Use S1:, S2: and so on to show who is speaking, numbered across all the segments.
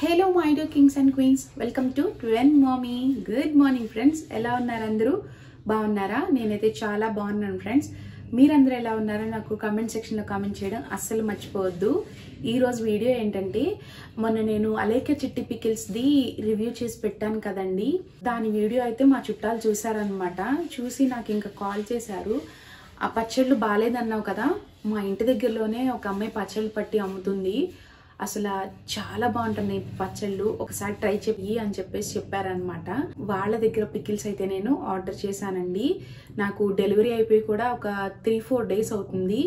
S1: Hello my dear kings and queens, welcome to trend mummy. Good morning friends, ఎలా ఉన్నారు అందరూ? బాగున్నారా? నేనైతే చాలా బాగున్నాను ఫ్రెండ్స్. మీరందరూ ఎలా ఉన్నారో నాకు కామెంట్ సెక్షన్లో కామెంట్ చేయడం అస్సలు మర్చిపోవద్దు. ఈరోజు వీడియో ఏంటంటే, మొన్న నేను అలేఖ్య చిట్టి పికిల్స్ది రివ్యూ చేసి పెట్టాను కదండి. దాని వీడియో అయితే మా చుట్టాలు చూసారనమాట. చూసి నాకు ఇంకా కాల్ చేశారు. ఆ పచ్చళ్ళు బాగాలేదన్నావు కదా, మా ఇంటి దగ్గరలోనే ఒక అమ్మాయి పచ్చళ్ళు పట్టి అమ్ముతుంది, అసలు చాలా బాగుంటున్నాయి పచ్చళ్ళు, ఒకసారి ట్రై చెయ్యి అని చెప్పేసి చెప్పారనమాట. వాళ్ళ దగ్గర పికిల్స్ అయితే నేను ఆర్డర్ చేశానండి. నాకు డెలివరీ అయిపోయి కూడా ఒక 3-4 డేస్ అవుతుంది.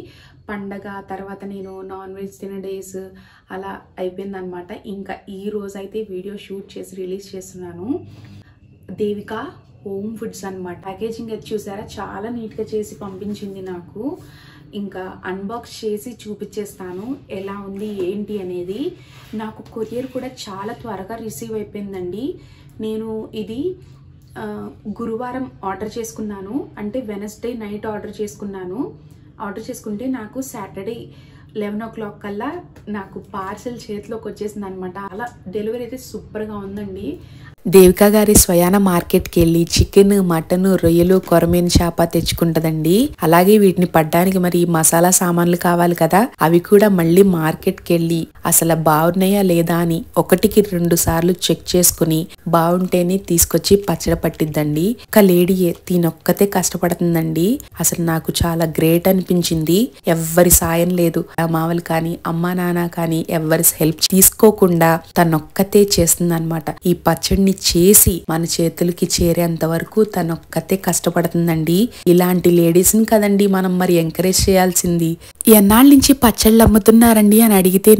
S1: పండగ తర్వాత నేను నాన్ వెజ్ తిన డేస్ అలా అయిపోయిందనమాట. ఇంకా ఈ రోజు అయితే వీడియో షూట్ చేసి రిలీజ్ చేస్తున్నాను. దేవిక హోమ్ ఫుడ్స్ అనమాట. ప్యాకేజింగ్ అయితే చూసారా, చాలా నీట్గా చేసి పంపించింది నాకు. ఇంకా అన్బాక్స్ చేసి చూపించేస్తాను ఎలా ఉంది ఏంటి అనేది. నాకు కొరియర్ కూడా చాలా త్వరగా రిసీవ్ అయిపోయిందండి. నేను ఇది గురువారం ఆర్డర్ చేసుకున్నాను, అంటే వెనస్డే నైట్ ఆర్డర్ చేసుకున్నాను. ఆర్డర్ చేసుకుంటే నాకు సాటర్డే 11 o'clock కల్లా నాకు పార్సెల్ చేతిలోకి వచ్చేసింది అనమాట. అలా డెలివరీ అయితే సూపర్గా ఉందండి.
S2: దేవిక గారి స్వయాన మార్కెట్కి వెళ్ళి చికెన్, మటన్, రొయ్యలు, కొరమేను చేప తెచ్చుకుంటదండి. అలాగే వీటిని పడ్డానికి మరి మసాలా సామాన్లు కావాలి కదా, అవి కూడా మళ్ళీ మార్కెట్కి వెళ్ళి అసలు బాగున్నాయా లేదా అని 1-2 సార్లు చెక్ చేసుకుని బాగుంటేనే తీసుకొచ్చి పచ్చడి పట్టిద్దండి. ఒక లేడీ తినొక్కతే కష్టపడుతుందండి. అసలు నాకు చాలా గ్రేట్ అనిపించింది. ఎవ్వరి సాయం లేదు, మామలు కానీ అమ్మా నాన్న కానీ ఎవ్వరి హెల్ప్ తీసుకోకుండా తనొక్కతే చేస్తుంది అనమాట. ఈ పచ్చడిని చేసి మన చేతులకి చేరేంత వరకు తనొక్కతే కష్టపడుతుందండి. ఇలాంటి లేడీస్ ని కదండి మనం మరి ఎంకరేజ్ చేయాల్సింది. ఎన్నాళ్ళ నుంచి పచ్చళ్ళు అమ్ముతున్నారండి అని అడిగితే,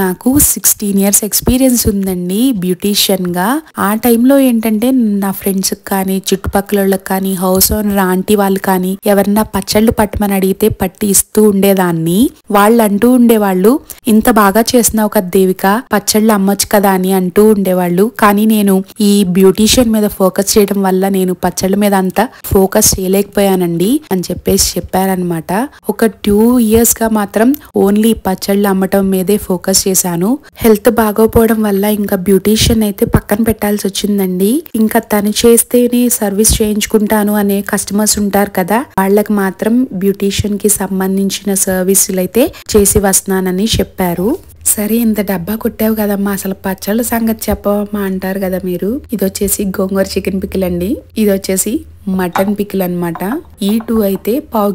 S2: నాకు 16 years ఎక్స్పీరియన్స్ ఉందండి బ్యూటీషియన్ గా. ఆ టైంలో ఏంటంటే నా ఫ్రెండ్స్ కానీ చుట్టుపక్కల వాళ్ళకి కానీ హౌస్ ఓనర్ ఆంటీ వాళ్ళు కానీ ఎవరన్నా పచ్చళ్ళు పట్టమని అడిగితే పట్టి ఇస్తూ ఉండేదాన్ని. వాళ్ళు అంటూ ఉండేవాళ్ళు, ఇంత బాగా చేస్తున్నావు కదా దేవిక, పచ్చళ్ళు అమ్మొచ్చు కదా అని అంటూ ఉండేవాళ్ళు. కానీ నేను ఈ బ్యూటీషియన్ మీద ఫోకస్ చేయడం వల్ల నేను పచ్చళ్ళ మీద అంతా ఫోకస్ చేయలేకపోయానండి అని చెప్పేసి చెప్పారనమాట. ఒక 2 years గా మాత్రం ఓన్లీ పచ్చళ్ళు అమ్మటం మీదే ఫోకస్ చేశాను. హెల్త్ బాగోపోవడం వల్ల ఇంకా బ్యూటీషియన్ అయితే పక్కన పెట్టాల్సి వచ్చిందండి. ఇంకా తను చేస్తేనే సర్వీస్ చేయించుకుంటాను అనే కస్టమర్స్ ఉంటారు కదా, వాళ్ళకి మాత్రం బ్యూటీషియన్ కి సంబంధించిన సర్వీసులు అయితే చేసి వస్తున్నానని చెప్పారు. సరే, ఇంత డబ్బా కొట్టావు కదమ్మా, అసలు పచ్చళ్ళ సంగతి చెప్పవమ్మా అంటారు కదా మీరు. ఇది వచ్చేసి గోంగూర చికెన్ పికిల్ అండి. ఇది వచ్చేసి మటన్ పికిల్ అనమాట. ఈ 2 అయితే పావు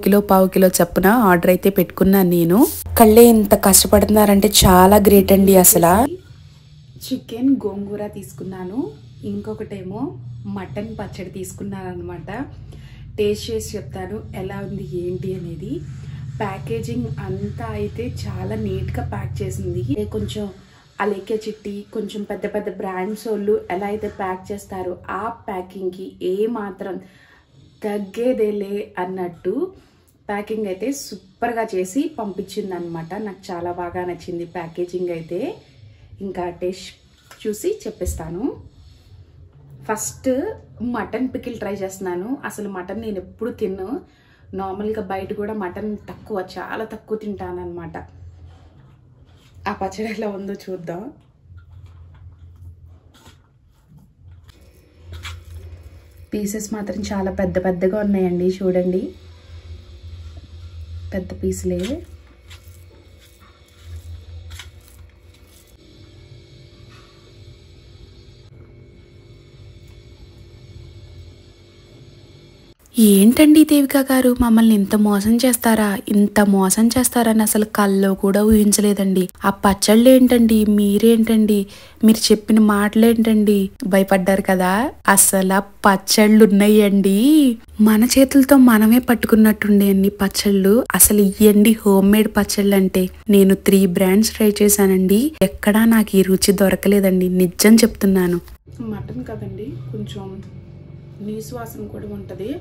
S2: కిలో చప్పున ఆర్డర్ అయితే పెట్టుకున్నాను నేను. కళ్ళే ఇంత కష్టపడుతున్నారంటే చాలా గ్రేట్ అండి. అసలు
S1: చికెన్ గోంగూర తీసుకున్నాను, ఇంకొకటేమో మటన్ పచ్చడి తీసుకున్నాను అనమాట. టేస్ట్ చేసి చెప్తాను ఎలా ఉంది ఏంటి అనేది. ప్యాకేజింగ్ అంతా అయితే చాలా నీట్గా ప్యాక్ చేసింది. కొంచెం అలేఖ్య చిట్టి, కొంచెం పెద్ద పెద్ద బ్రాండ్స్ వాళ్ళు ఎలా అయితే ప్యాక్ చేస్తారో ఆ ప్యాకింగ్కి ఏ మాత్రం తగ్గేదేలే అన్నట్టు ప్యాకింగ్ అయితే సూపర్గా చేసి పంపించింది అనమాట. నాకు చాలా బాగా నచ్చింది ప్యాకేజింగ్ అయితే. ఇంకా టేస్ట్ చూసి చెప్పిస్తాను. ఫస్ట్ మటన్ పికిల్ ట్రై చేస్తున్నాను. అసలు మటన్ నేను ఎప్పుడు తిన్ను. నార్మల్గా బయట కూడా మటన్ తక్కువ, చాలా తక్కువ తింటాను అనమాట. ఆ పచ్చడి ఎలా ఉందో చూద్దాం. పీసెస్ మాత్రం చాలా పెద్ద పెద్దగా ఉన్నాయండి, చూడండి, పెద్ద పీసులే.
S2: ఏంటండి దేవిక గారు, మమ్మల్ని ఇంత మోసం చేస్తారని అసలు కల్లో కూడా ఊహించలేదండి. ఆ పచ్చళ్ళు ఏంటండి, మీరేంటండి, మీరు చెప్పిన మాటలేంటండి, భయపడ్డారు కదా. అసలు పచ్చళ్ళు ఉన్నాయండి, మన చేతులతో మనమే పట్టుకున్నట్టుండే అండి పచ్చళ్ళు. అసలు ఇయ్యండి హోమ్ మేడ్ పచ్చళ్ళు అంటే. నేను 3 brands ట్రై చేశానండి, ఎక్కడా నాకు ఈ రుచి దొరకలేదండి, నిజం చెప్తున్నాను.
S1: మటన్ కదండి, కొంచెం నీసు వాసన కూడా ఉంటుంది,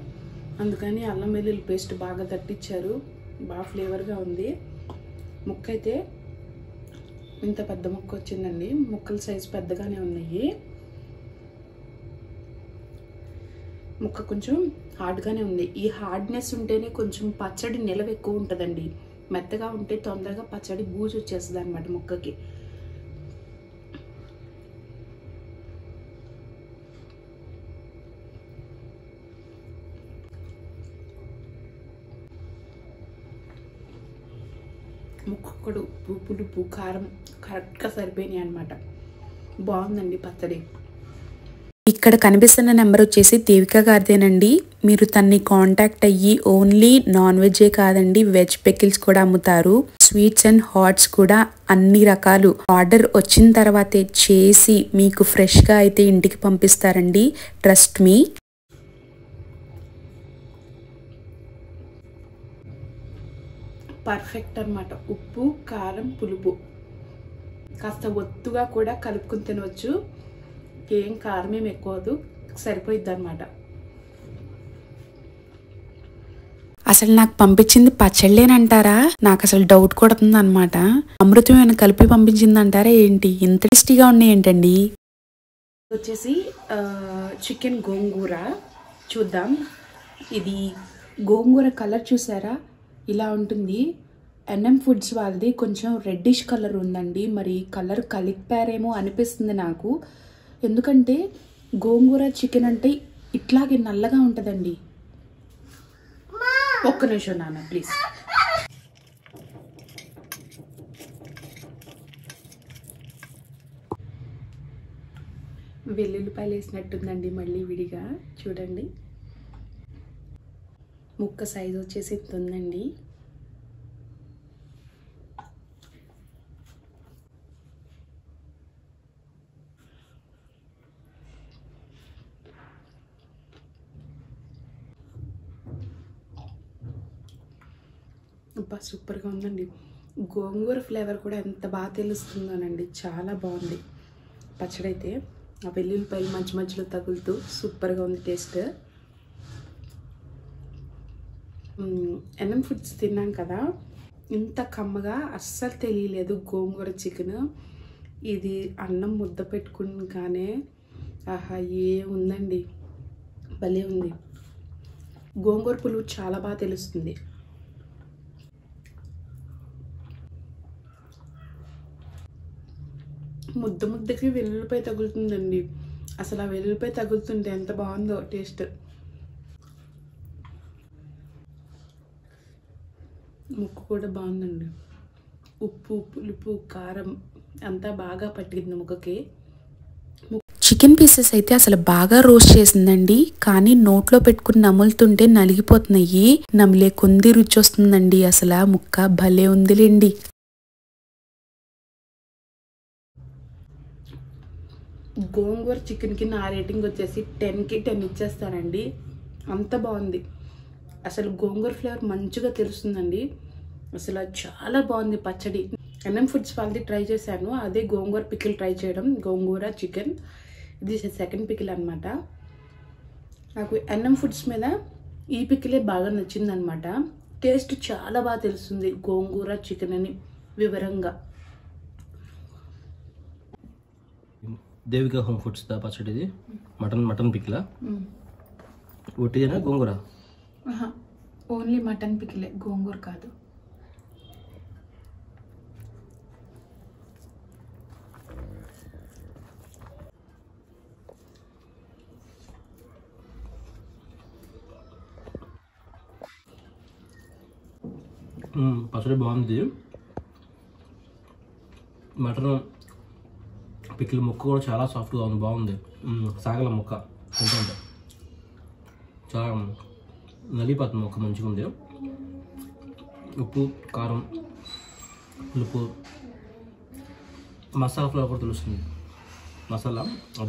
S1: అందుకని అల్లం వెల్లుల్లి పేస్ట్ బాగా తట్టించారు, బాగా ఫ్లేవర్గా ఉంది. ముక్క అయితే ఇంత పెద్ద ముక్క వచ్చిందండి, ముక్కల సైజు పెద్దగానే ఉన్నాయి. ముక్క కొంచెం హార్డ్గానే ఉంది. ఈ హార్డ్నెస్ ఉంటేనే కొంచెం పచ్చడి నిలవ ఎక్కువ ఉంటుందండి. మెత్తగా ఉంటే తొందరగా పచ్చడి బూజు వచ్చేస్తుంది అనమాట ముక్కకి. ముక్కడు ఉప్పు పులుపు కారం కరెక్ట్గా సరిపోయినాయి అనమాట. బాగుందండి పచ్చడి.
S2: ఇక్కడ కనిపిస్తున్న నెంబర్ వచ్చేసి దేవిక గారిదేనండి. మీరు తన్ని కాంటాక్ట్ అయ్యి ఓన్లీ నాన్ వెజ్జే కాదండి, వెజ్ పికిల్స్ కూడా అమ్ముతారు. స్వీట్స్ అండ్ హాట్స్ కూడా అన్ని రకాలు ఆర్డర్ వచ్చిన తర్వాతే చేసి మీకు ఫ్రెష్గా అయితే ఇంటికి పంపిస్తారండి. Trust me.
S1: పర్ఫెక్ట్ అనమాట. ఉప్పు కారం పులుపు కాస్త ఒత్తుగా కూడా కలుపుకుని తినవచ్చు. ఏం కారం ఏమి ఎక్కువదు, సరిపోయిద్ది అనమాట.
S2: అసలు నాకు పంపించింది పచ్చళ్ళేనంటారా? నాకు అసలు డౌట్ కొడుతుంది అనమాట. అమృతం ఏమైనా కలిపి పంపించిందంటారా ఏంటి? ఇంత టేస్టీగా ఉన్నాయి ఏంటండి?
S1: వచ్చేసి చికెన్ గోంగూర చూద్దాం. ఇది గోంగూర కలర్ చూసారా ఇలా ఉంటుంది. ఎన్ఎం ఫుడ్స్ వాళ్ళది కొంచెం రెడ్డిష్ కలర్ ఉందండి. మరి కలర్ కలిపారేమో అనిపిస్తుంది నాకు. ఎందుకంటే గోంగూర చికెన్ అంటే ఇట్లాగే నల్లగా ఉంటుందండి. ఒక్క నిమిషం నాన్న ప్లీజ్. వెల్లుల్లిపాయలు వేసినట్టుందండి మళ్ళీ విడిగా. చూడండి ముక్క సైజు వచ్చేసి ఇంత ఉందండి. అబ్బా సూపర్గా ఉందండి. గోంగూర ఫ్లేవర్ కూడా ఎంత బాగా తెలుస్తుందోనండి. చాలా బాగుంది పచ్చడి అయితే. ఆ వెల్లుల్లిపాయలు మధ్య మధ్యలో తగులుతూ సూపర్గా ఉంది టేస్ట్. ఎన్ఎం ఫుడ్స్ తిన్నాం కదా, ఇంత కమ్మగా అస్సలు తెలియలేదు గోంగూర చికెన్. ఇది అన్నం ముద్ద పెట్టుకుని ఆహా ఉందండి, భలే ఉంది. గోంగూర పులుపు చాలా బాగా తెలుస్తుంది. ముద్ద ముద్దకి వెల్లుల్లిపాయ తగులుతుందండి. అసలు ఆ వెల్లుల్లిపాయ తగులుతుంటే ఎంత బాగుందో టేస్ట్. ముక్కు కూడా బాగుందండి. ఉప్పు పులుపు కారం అంతా బాగా పట్టింది ముక్కకి.
S2: చికెన్ పీసెస్ అయితే అసలు బాగా రోస్ట్ చేసిందండి. కానీ నోట్లో పెట్టుకుని నములుతుంటే నలిగిపోతున్నాయి. నమిలే కొంది రుచి వస్తుందండి. అసలు ఆ ముక్క భలే ఉందిలేండి.
S1: గోంగూర చికెన్కి నా రేటింగ్ వచ్చేసి 10కి 10 ఇచ్చేస్తానండి. అంత బాగుంది. అసలు గోంగూర ఫ్లేవర్ మంచిగా తెలుస్తుందండి. అసలు చాలా బాగుంది పచ్చడి. ఎన్ఎం ఫుడ్స్ వాళ్ళది ట్రై చేశాను, అదే గోంగూర పికిల్ ట్రై చేయడం. గోంగూర చికెన్ ఇది సెకండ్ పికిల్ అనమాట. నాకు ఎన్ఎం ఫుడ్స్ మీద ఈ పికిలే బాగా నచ్చిందనమాట. టేస్ట్ చాలా బాగా తెలుస్తుంది గోంగూర చికెన్ అని వివరంగా.
S3: దేవిక హోమ్ ఫుడ్స్ పచ్చడిది మటన్ పికిలా ఒట్టిదేనా గోంగూర?
S1: ఓన్లీ మటన్ పికిలే, గోంగూర కాదు.
S3: పచ్చడి బాగుంది. మటన్ పికిల్ ముక్క కూడా చాలా సాఫ్ట్గా ఉంది, బాగుంది. సాగల ముక్క తింటుంటే చాలా నలిపోతుంది ముక్క, మంచిగా ఉంది. ఉప్పు కారం పులుపు మసాలా ఫ్లేవర్ కూడా తెలుస్తుంది. మసాలా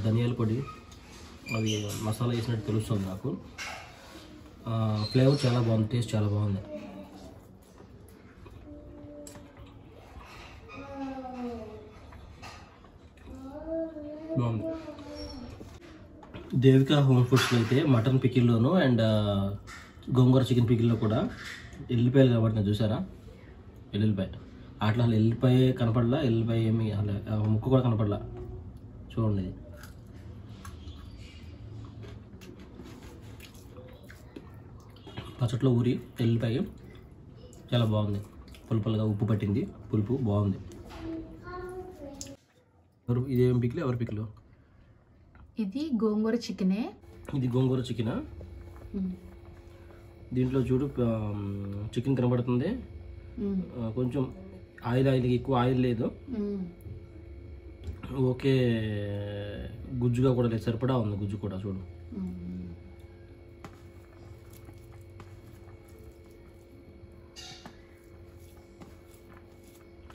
S3: ధనియాల పొడి అవి మసాలా వేసినట్టు తెలుస్తుంది నాకు. ఫ్లేవర్ చాలా బాగుంది, టేస్ట్ చాలా బాగుంది. బాగుంది. దేవిక హోమ్ ఫుడ్స్లో అయితే మటన్ పికిల్లోను అండ్ గోంగూర చికెన్ పికిల్లో కూడా ఎల్లిపాయలు కనబడుతున్నాయి చూసారా? ఎల్లుల్లిపాయ అట్లా అసలు ఎల్లిపాయ కనపడలా, ఎల్లిపాయ ఏమి అసలు ముక్క కూడా కనపడలా. చూడండి పచ్చట్లో ఊరి ఎల్లిపాయ చాలా బాగుంది. పులుపులుగా ఉప్పు పట్టింది, పులుపు బాగుంది. ఇదేం పికిల్? ఎవరి పికిల్?
S1: ఇది గోంగూర చికెనే.
S3: ఇది గోంగూర చికెనా? దీంట్లో చూడు చికెన్ కనబడుతుంది, కొంచెం ఆయిల్ ఎక్కువ ఆయిల్ లేదు, ఓకే గుజ్జుగా కూడా లేదు, సరిపడా ఉంది గుజ్జు కూడా. చూడు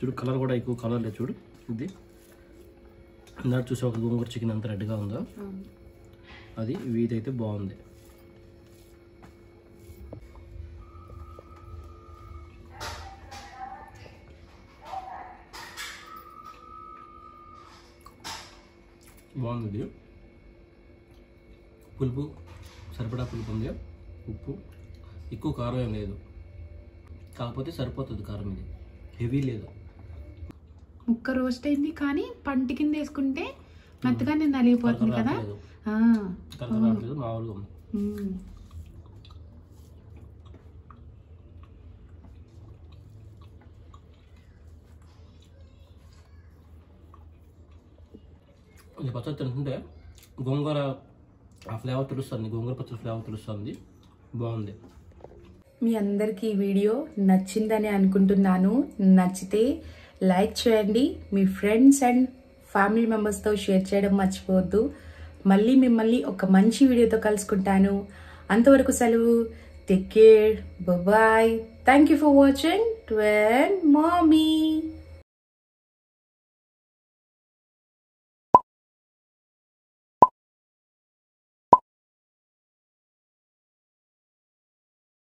S3: చూడు కలర్ కూడా ఎక్కువ కలర్ లేదు. చూడు ఇది ఇందాక చూసి ఒక గోంగూర చికెన్ అంత రెడ్గా ఉందో అది, ఇదైతే బాగుంది. బాగుంది, పులుపు సరిపడా పులుపు ఉంది, ఉప్పు ఎక్కువ కారం ఏం లేదు, కాకపోతే సరిపోతుంది కారం, ఇది హెవీ లేదు.
S1: ముక్క రోస్ట్ అయింది కానీ పంటి కింద వేసుకుంటే మెత్తగానే నలిగిపోతుంది కదా.
S3: మామూలుగా ఈ పచ్చడి తింటుంటే గోంగూర ఆ ఫ్లేవర్ తెలుస్తుంది, గోంగూర పచ్చడి ఫ్లేవర్ తెలుస్తుంది, బాగుంది.
S1: మీ అందరికీ ఈ వీడియో నచ్చిందని అనుకుంటున్నాను. నచ్చితే లైక్ చేయండి, మీ ఫ్రెండ్స్ అండ్ ఫ్యామిలీ మెంబర్స్తో షేర్ చేయడం మర్చిపోవద్దు. మళ్ళీ మిమ్మల్ని ఒక మంచి వీడియోతో కలుసుకుంటాను. అంతవరకు సెలవు. Take care, bye. Thank you for watching twin మామీ.